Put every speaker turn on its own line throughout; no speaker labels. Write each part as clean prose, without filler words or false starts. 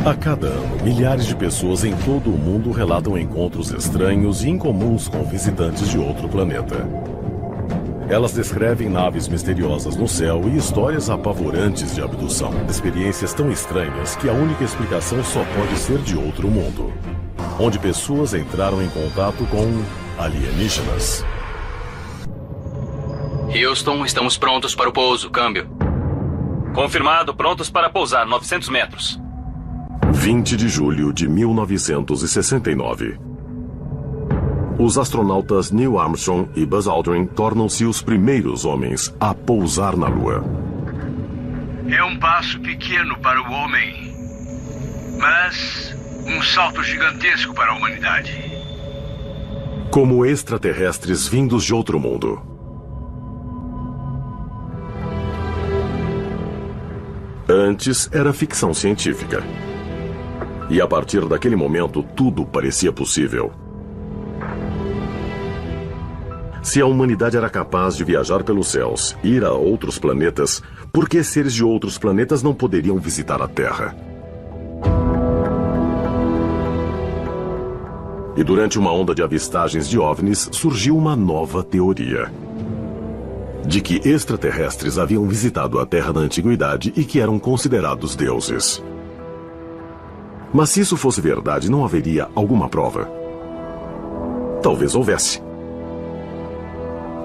A cada ano, milhares de pessoas em todo o mundo relatam encontros estranhos e incomuns com visitantes de outro planeta. Elas descrevem naves misteriosas no céu e histórias apavorantes de abdução. Experiências tão estranhas que a única explicação só pode ser de outro mundo, onde pessoas entraram em contato com alienígenas.
Houston, estamos prontos para o pouso. Câmbio.
Confirmado, prontos para pousar, 900 metros.
20 de julho de 1969. Os astronautas Neil Armstrong e Buzz Aldrin tornam-se os primeiros homens a pousar na Lua.
É um passo pequeno para o homem, mas um salto gigantesco para a humanidade.
Como extraterrestres vindos de outro mundo. Antes era ficção científica. E a partir daquele momento, tudo parecia possível. Se a humanidade era capaz de viajar pelos céus, ir a outros planetas, por que seres de outros planetas não poderiam visitar a Terra? E durante uma onda de avistagens de OVNIs, surgiu uma nova teoria. De que extraterrestres haviam visitado a Terra na Antiguidade e que eram considerados deuses. Mas se isso fosse verdade, não haveria alguma prova? Talvez houvesse.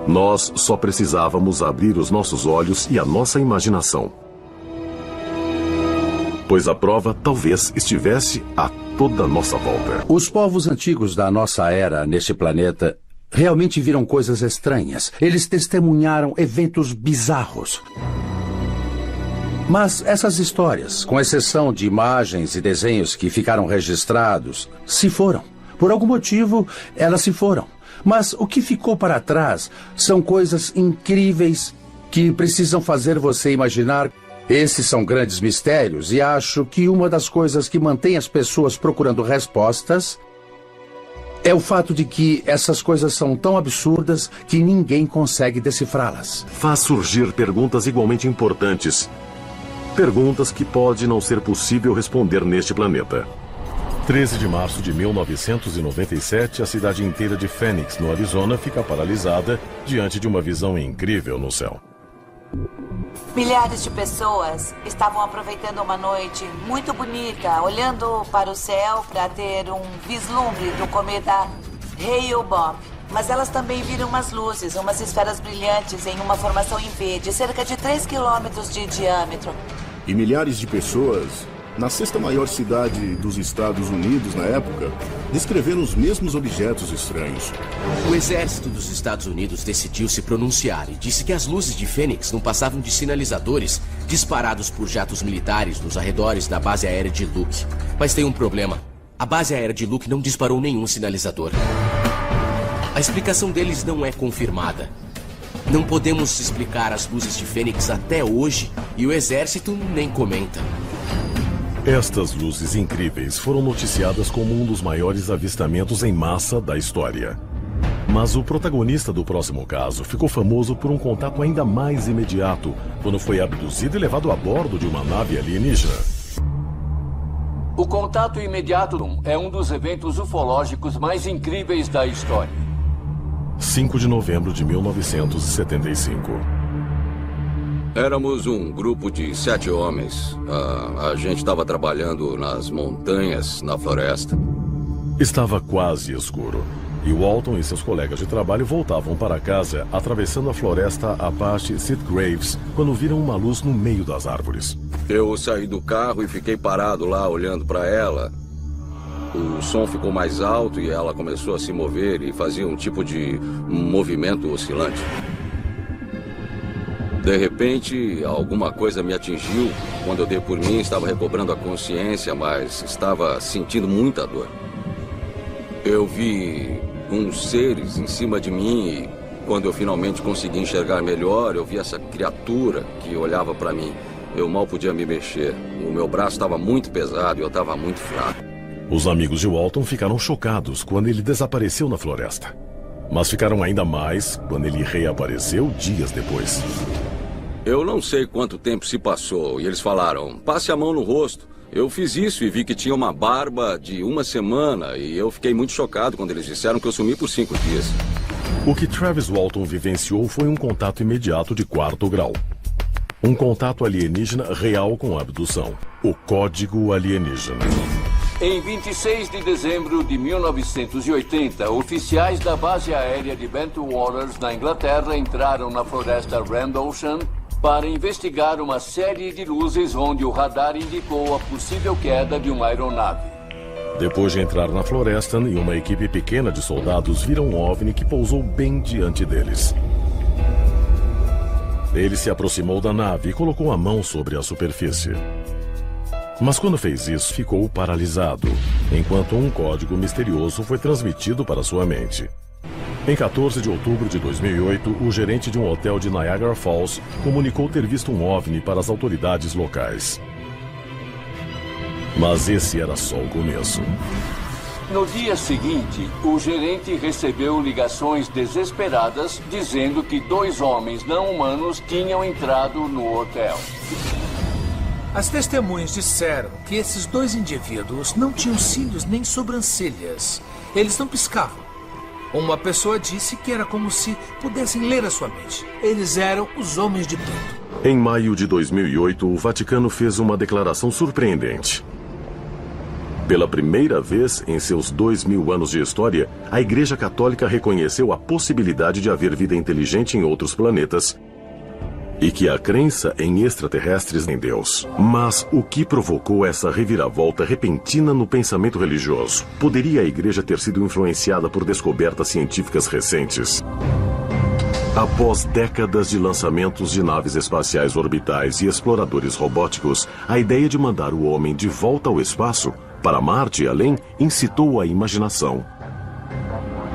Nós só precisávamos abrir os nossos olhos e a nossa imaginação. Pois a prova talvez estivesse a toda nossa volta.
Os povos antigos da nossa era neste planeta realmente viram coisas estranhas. Eles testemunharam eventos bizarros. Mas essas histórias, com exceção de imagens e desenhos que ficaram registrados, se foram. Por algum motivo, elas se foram. Mas o que ficou para trás são coisas incríveis que precisam fazer você imaginar. Esses são grandes mistérios e acho que uma das coisas que mantém as pessoas procurando respostas é o fato de que essas coisas são tão absurdas que ninguém consegue decifrá-las.
Faz surgir perguntas igualmente importantes. Perguntas que pode não ser possível responder neste planeta. 13 de março de 1997, a cidade inteira de Phoenix, no Arizona, fica paralisada diante de uma visão incrível no céu.
Milhares de pessoas estavam aproveitando uma noite muito bonita, olhando para o céu para ter um vislumbre do cometa Hale-Bopp. Mas elas também viram umas luzes, umas esferas brilhantes em uma formação em V, de cerca de 3 quilômetros de diâmetro.
E milhares de pessoas, na sexta maior cidade dos Estados Unidos na época, descreveram os mesmos objetos estranhos.
O exército dos Estados Unidos decidiu se pronunciar e disse que as luzes de Phoenix não passavam de sinalizadores disparados por jatos militares nos arredores da base aérea de Luke. Mas tem um problema. A base aérea de Luke não disparou nenhum sinalizador. A explicação deles não é confirmada. Não podemos explicar as luzes de Fênix até hoje e o exército nem comenta.
Estas luzes incríveis foram noticiadas como um dos maiores avistamentos em massa da história. Mas o protagonista do próximo caso ficou famoso por um contato ainda mais imediato, quando foi abduzido e levado a bordo de uma nave alienígena.
O contato imediato é um dos eventos ufológicos mais incríveis da história.
5 de novembro de 1975.
Éramos um grupo de 7 homens. A gente estava trabalhando nas montanhas, na floresta.
Estava quase escuro. E Walton e seus colegas de trabalho voltavam para casa, atravessando a floresta Apache Sitgraves, quando viram uma luz no meio das árvores.
Eu saí do carro e fiquei parado lá, olhando para ela. O som ficou mais alto e ela começou a se mover e fazia um tipo de movimento oscilante. De repente, alguma coisa me atingiu. Quando eu dei por mim, estava recobrando a consciência, mas estava sentindo muita dor. Eu vi uns seres em cima de mim e quando eu finalmente consegui enxergar melhor, eu vi essa criatura que olhava para mim. Eu mal podia me mexer. O meu braço estava muito pesado e eu estava muito fraco.
Os amigos de Walton ficaram chocados quando ele desapareceu na floresta. Mas ficaram ainda mais quando ele reapareceu dias depois.
Eu não sei quanto tempo se passou e eles falaram, passe a mão no rosto. Eu fiz isso e vi que tinha uma barba de 1 semana e eu fiquei muito chocado quando eles disseram que eu sumi por 5 dias.
O que Travis Walton vivenciou foi um contato imediato de 4º grau. Um contato alienígena real com a abdução. O código alienígena.
Em 26 de dezembro de 1980, oficiais da base aérea de Bentwaters, na Inglaterra, entraram na floresta Rendlesham para investigar uma série de luzes onde o radar indicou a possível queda de uma aeronave.
Depois de entrar na floresta, e uma equipe pequena de soldados viram um OVNI que pousou bem diante deles. Ele se aproximou da nave e colocou a mão sobre a superfície. Mas quando fez isso, ficou paralisado, enquanto um código misterioso foi transmitido para sua mente. Em 14 de outubro de 2008, o gerente de um hotel de Niagara Falls comunicou ter visto um OVNI para as autoridades locais. Mas esse era só o começo.
No dia seguinte, o gerente recebeu ligações desesperadas dizendo que 2 homens não humanos tinham entrado no hotel.
As testemunhas disseram que esses 2 indivíduos não tinham cílios nem sobrancelhas. Eles não piscavam. Uma pessoa disse que era como se pudessem ler a sua mente. Eles eram os homens de preto.
Em maio de 2008, o Vaticano fez uma declaração surpreendente. Pela primeira vez em seus 2000 anos de história, a Igreja Católica reconheceu a possibilidade de haver vida inteligente em outros planetas e que a crença em extraterrestres em Deus. Mas o que provocou essa reviravolta repentina no pensamento religioso? Poderia a Igreja ter sido influenciada por descobertas científicas recentes? Após décadas de lançamentos de naves espaciais orbitais e exploradores robóticos, a ideia de mandar o homem de volta ao espaço, para Marte e além, incitou a imaginação.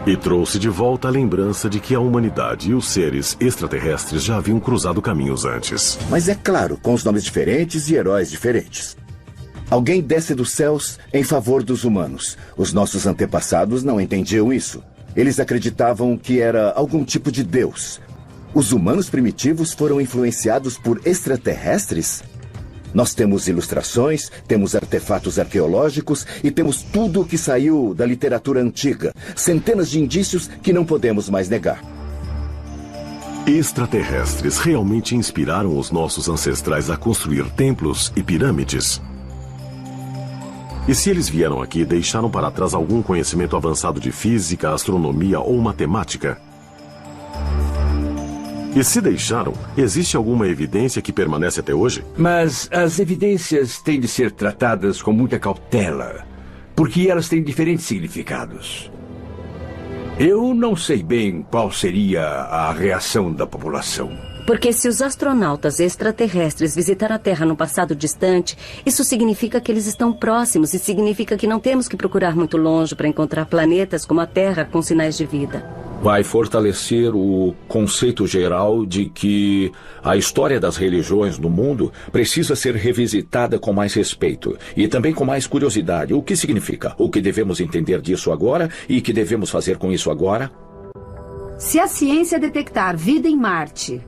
E trouxe de volta a lembrança de que a humanidade e os seres extraterrestres já haviam cruzado caminhos antes.
Mas é claro, com os nomes diferentes e heróis diferentes. Alguém desce dos céus em favor dos humanos. Os nossos antepassados não entendiam isso. Eles acreditavam que era algum tipo de Deus. Os humanos primitivos foram influenciados por extraterrestres? Nós temos ilustrações, temos artefatos arqueológicos e temos tudo o que saiu da literatura antiga. Centenas de indícios que não podemos mais negar.
Extraterrestres realmente inspiraram os nossos ancestrais a construir templos e pirâmides? E se eles vieram aqui e deixaram para trás algum conhecimento avançado de física, astronomia ou matemática? E se deixaram, existe alguma evidência que permanece até hoje?
Mas as evidências têm de ser tratadas com muita cautela, porque elas têm diferentes significados. Eu não sei bem qual seria a reação da população.
Porque se os astronautas extraterrestres visitaram a Terra no passado distante, isso significa que eles estão próximos e significa que não temos que procurar muito longe para encontrar planetas como a Terra com sinais de vida.
Vai fortalecer o conceito geral de que a história das religiões no mundo precisa ser revisitada com mais respeito e também com mais curiosidade. O que significa? O que devemos entender disso agora e o que devemos fazer com isso agora?
Se a ciência detectar vida em Marte,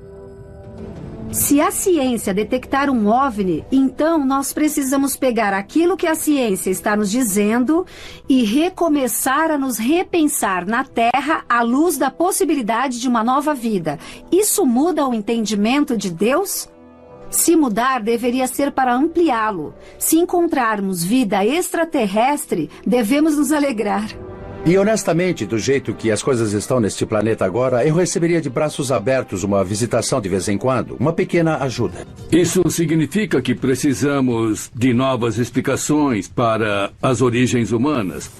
se a ciência detectar um OVNI, então nós precisamos pegar aquilo que a ciência está nos dizendo e recomeçar a nos repensar na Terra à luz da possibilidade de uma nova vida. Isso muda o entendimento de Deus? Se mudar, deveria ser para ampliá-lo. Se encontrarmos vida extraterrestre, devemos nos alegrar.
E honestamente, do jeito que as coisas estão neste planeta agora, eu receberia de braços abertos uma visitação de vez em quando, uma pequena ajuda.
Isso significa que precisamos de novas explicações para as origens humanas.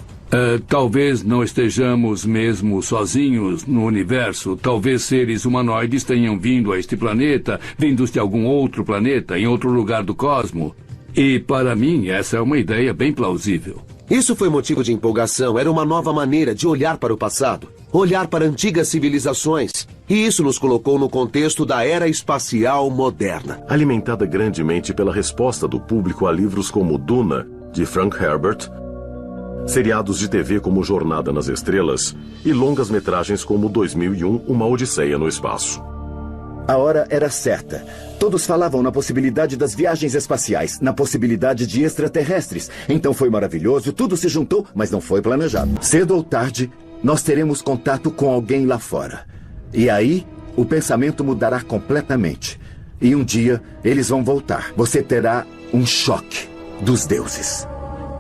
Talvez não estejamos mesmo sozinhos no universo. Talvez seres humanoides tenham vindo a este planeta, vindos de algum outro planeta, em outro lugar do cosmos. E para mim, essa é uma ideia bem plausível.
Isso foi motivo de empolgação. Era uma nova maneira de olhar para o passado, olhar para antigas civilizações. E isso nos colocou no contexto da era espacial moderna.
Alimentada grandemente pela resposta do público a livros como Duna, de Frank Herbert, seriados de TV como Jornada nas Estrelas e longas-metragens como 2001, Uma Odisseia no Espaço.
A hora era certa. Todos falavam na possibilidade das viagens espaciais, na possibilidade de extraterrestres. Então foi maravilhoso, tudo se juntou, mas não foi planejado. Cedo ou tarde, nós teremos contato com alguém lá fora. E aí, o pensamento mudará completamente. E um dia, eles vão voltar. Você terá um choque dos deuses.